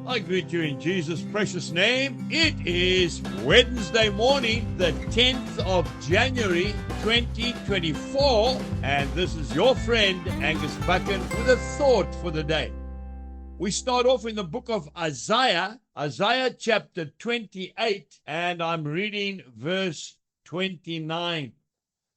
I greet you in Jesus' precious name. It is Wednesday morning, the 10th of January, 2024, and this is your friend, Angus Buchan, with a thought for the day. We start off in the book of Isaiah chapter 28, and I'm reading verse 29.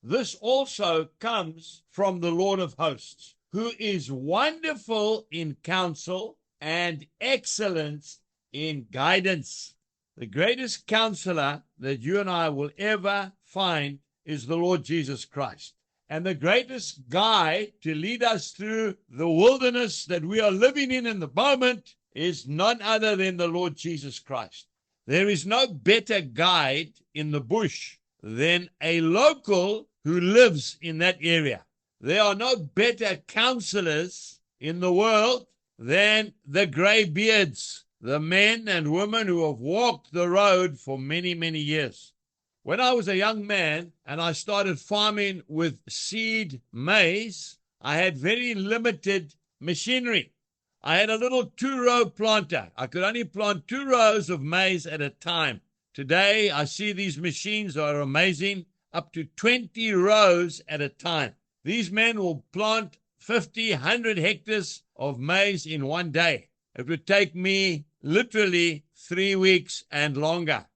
This also comes from the Lord of hosts, who is wonderful in counsel and excellence in guidance. The greatest counselor that you and I will ever find is the Lord Jesus Christ. And the greatest guide to lead us through the wilderness that we are living in the moment is none other than the Lord Jesus Christ. There is no better guide in the bush than a local who lives in that area. There are no better counselors in the world than the gray beards, the men and women who have walked the road for many, many years. When I was a young man and I started farming with seed maize, I had very limited machinery. I had a little 2-row planter. I could only plant 2 rows of maize at a time. Today, I see these machines are amazing, up to 20 rows at a time. These men will plant 50, 100 hectares of maize in one day. It would take me literally 3 weeks and longer.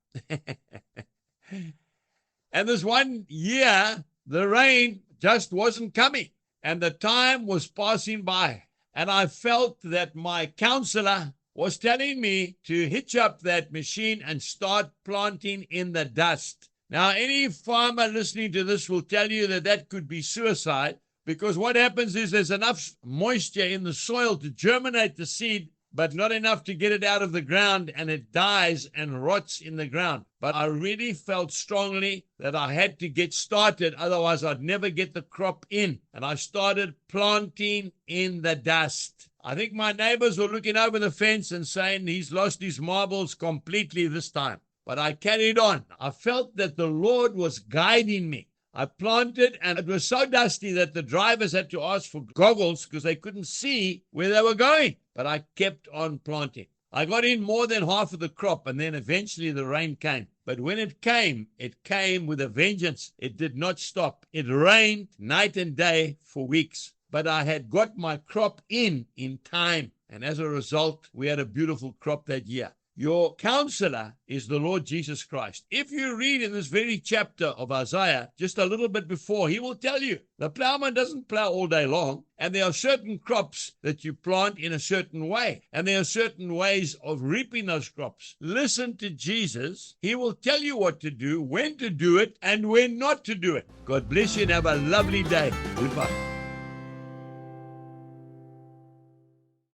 And this one year, the rain just wasn't coming, and the time was passing by. And I felt that my counselor was telling me to hitch up that machine and start planting in the dust. Now, any farmer listening to this will tell you that that could be suicide, because what happens is there's enough moisture in the soil to germinate the seed, but not enough to get it out of the ground, and it dies and rots in the ground. But I really felt strongly that I had to get started, otherwise I'd never get the crop in. And I started planting in the dust. I think my neighbors were looking over the fence and saying he's lost his marbles completely this time. But I carried on. I felt that the Lord was guiding me. I planted, and it was so dusty that the drivers had to ask for goggles because they couldn't see where they were going. But I kept on planting. I got in more than half of the crop, and then eventually the rain came. But when it came with a vengeance. It did not stop. It rained night and day for weeks. But I had got my crop in time. And as a result, we had a beautiful crop that year. Your counselor is the Lord Jesus Christ. If you read in this very chapter of Isaiah, just a little bit before, he will tell you the plowman doesn't plow all day long, and there are certain crops that you plant in a certain way, and there are certain ways of reaping those crops. Listen to Jesus. He will tell you what to do, when to do it, and when not to do it. God bless you and have a lovely day. Goodbye.